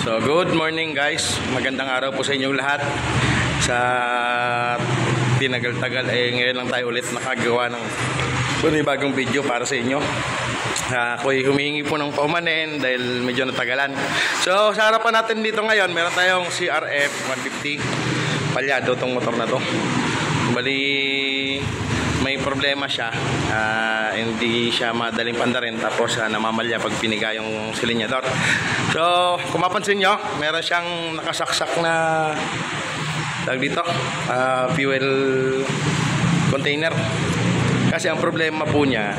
So good morning guys, magandang araw po sa inyong lahat. Sa tinagal-tagal ngayon lang tayo ulit nakagawa ng bagong video para sa inyo. Ako'y humihingi po ng paumanin dahil medyo natagalan. So sa harapan natin dito ngayon, meron tayong CRF 150 palyado tong motor na to. Bali may problema siya, hindi siya madaling pandarin, tapos namamalya pag piniga yung silinyador. So kung mapansin nyo, meron siyang nakasaksak na tawag dito, fuel container. Kasi ang problema po niya,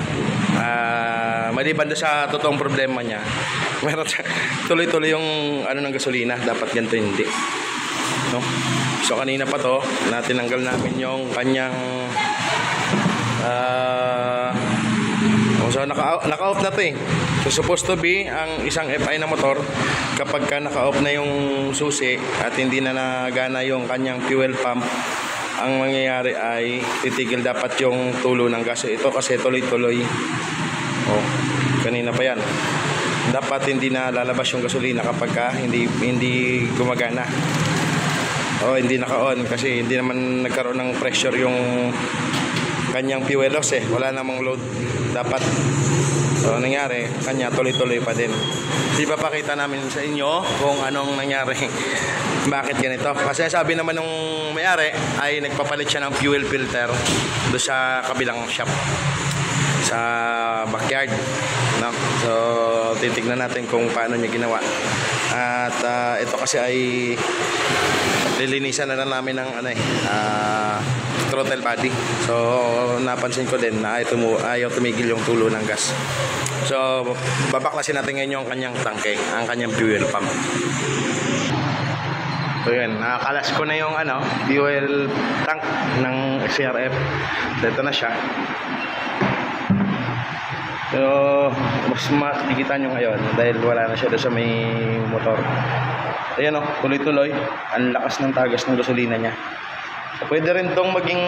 maliban doon sa totoong problema niya, meron siya tuloy-tuloy yung ng gasolina, dapat ganito hindi, no? So kanina pa to, tinanggal namin yung kanyang so naka-off na to eh. So supposed to be ang isang FI na motor, kapag ka naka-off na yung susi at hindi na nagana yung kanyang fuel pump, ang mangyayari ay titigil dapat yung tulo ng gas. Ito kasi tuloy-tuloy. Oh, kanina pa yan. Dapat hindi na lalabas yung gasolina kapag ka hindi gumagana. Oh, hindi naka-on kasi hindi naman nagkaroon ng pressure yung kanyang fuel loss eh. Wala namang load dapat. So nangyari, kanya tuloy-tuloy pa din. Ipapakita namin sa inyo kung anong nangyari. Bakit ganito? Kasi sabi naman nung may-ari ay nagpapalit siya ng fuel filter doon sa kabilang shop, sa backyard, no? So titignan natin kung paano niya ginawa. At ito kasi ay lilinisan na lang namin ng throttle body. So napansin ko din na ayaw tumigil yung tulo ng gas. So babaklasin natin ngayon yung kanyang tangke, ang kanyang fuel pump. So yan, nakakalas ko na yung fuel tank ng CRF. So ito na siya. So mas makikita nyo ngayon dahil wala na siya doon sa may motor. Ayan o, tuloy-tuloy. Ang lakas ng tagas ng gasolina niya. So pwede rin itong maging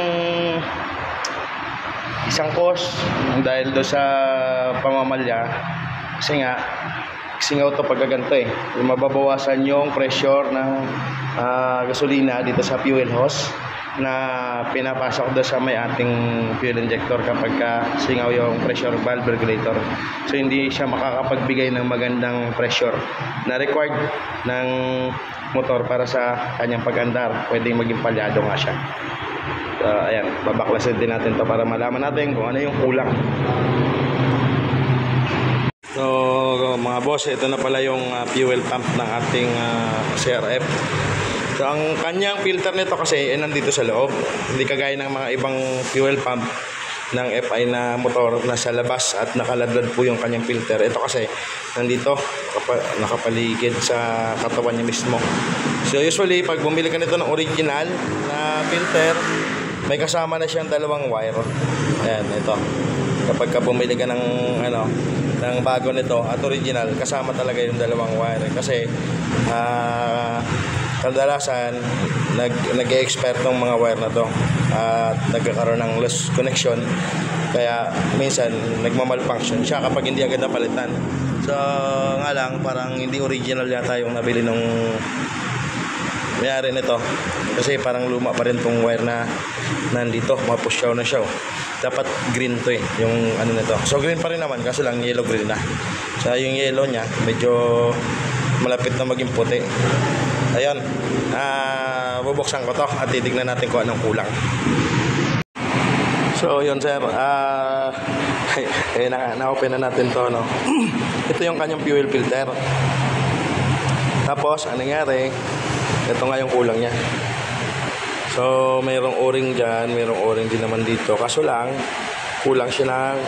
isang cause dahil doon sa pamamalya. Kasi nga singaw to pagkaganto eh. Mababawasan yung pressure ng gasolina dito sa fuel hose na pinapasok doon sa may ating fuel injector kapag singaw yung pressure valve regulator. So hindi siya makakapagbigay ng magandang pressure na required ng motor para sa kanyang pag-andar. Pwedeng maging palyado nga siya. So ayan, babaklasin din natin to para malaman natin kung ano yung kulang. So mga boss, ito na pala yung fuel pump ng ating CRF. So ang kanyang filter nito kasi nandito sa loob. Hindi kagaya ng mga ibang fuel pump ng FI na motor na sa labas at nakaladlad po yung kanyang filter. Ito kasi nandito, nakapaligid sa katawan niya mismo. So usually pag bumili ka nito ng original na filter, may kasama na siyang dalawang wire. Ayan, ito. Kapag bumili ka ng ng bago nito at original, kasama talaga yung dalawang wire kasi kadalasan nag-e-expire tong mga wire na to at nagkakaroon ng loose connection, kaya minsan nagmamalfunction siya kapag hindi agad napalitan. So nga lang, parang hindi original yata yung nabili nung may-ari nito kasi parang luma pa rin tong wire na nandito, mapusyaw na siya. Dapat green to eh, yung nito. So green pa rin naman, kasi lang yellow green na. So yung yellow niya medyo malapit na maging puti. Ayun, bubuksan ko to at titignan natin kung anong kulang. So yun sir, na-open na natin to, no? Ito yung kanyang fuel filter. Tapos anong nangyari, ito nga yung kulang niya. So mayroong o-ring dyan, mayroong o-ring din naman dito. Kaso lang, kulang siya ng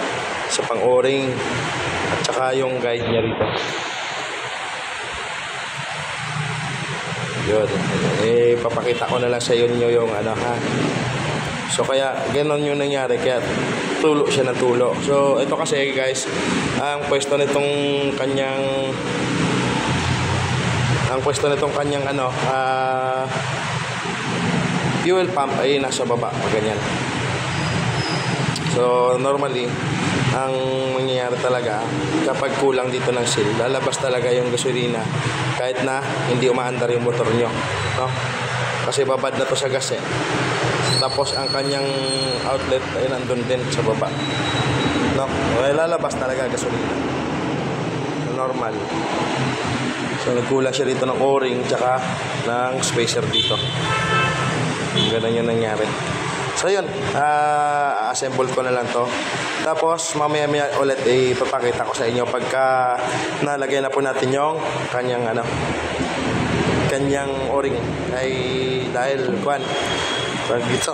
sa pang-o-ring at saka yung guide niya rito. Yun, papakita ko na lang sa inyo yung ha. So kaya ganon yung nangyari, kaya tulo siya na tulo. So ito kasi guys, ang pwesto nitong kanyang fuel pump ay nasa baba, ganyan. So normally ang mangyayari talaga kapag kulang dito ng seal, lalabas talaga yung gasolina kahit na hindi umaandar yung motor nyo, no? Kasi babad na to sa gas eh. Tapos ang kanyang outlet ay nandun din sa baba, no? Kaya lalabas talaga gasolina normal. So nagkulang siya dito ng o-ring tsaka ng spacer dito. Ganun yung nangyari. So yun, assemble ko na lang to. Tapos mamaya ulit ipapakita ko sa inyo pagka nalagay na po natin yung kanyang kanyang o-ring ay dahil pag dito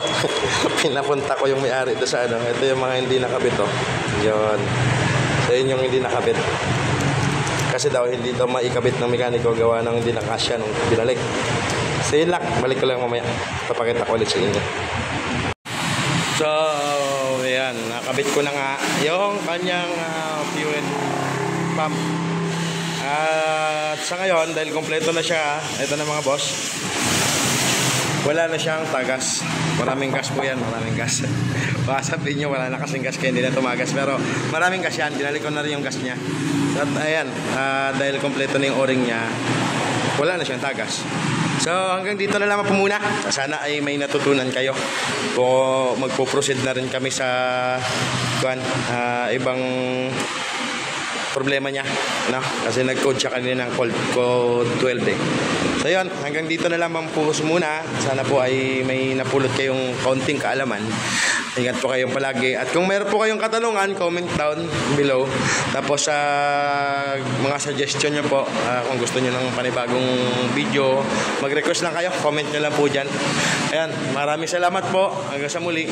pinapunta ko yung may-ari doon sa ito yung mga hindi nakabit yun. So yun yung hindi nakabit. Kasi daw hindi daw maikabit ng mekaniko gawa ng hindi nakasya nung binalik. So yun lang, balik ko lang mamaya. Papakita ko ulit sa inyo. So, ayan, nakabit ko na nga yung kanyang fuel pump. At sa ngayon, dahil kompleto na siya, ito na mga boss, wala na siyang tagas. Maraming gas po yan, maraming gas. Baka sabihin nyo, wala na kasing gas kaya hindi na tumagas. Pero maraming gas yan, binalik ko na rin yung gas niya. At ayan, dahil kompleto na yung o-ring niya, wala na siyang tagas. So hanggang dito na lang po muna. Sana ay may natutunan kayo. Kung magpo-proceed na rin kami sa ibang problema niya, no? Kasi nag-code siya kanina ng code 12 eh. So yun, hanggang dito na lang po muna. Sana po ay may napulot kayong kaunting kaalaman. Ingat po kayong palagi. At kung meron po kayong katanungan, comment down below. Tapos sa mga suggestion nyo po, kung gusto nyo ng panibagong video, mag-request lang kayo. Comment nyo lang po dyan. Ayan, maraming salamat po. Hanggang sa muli.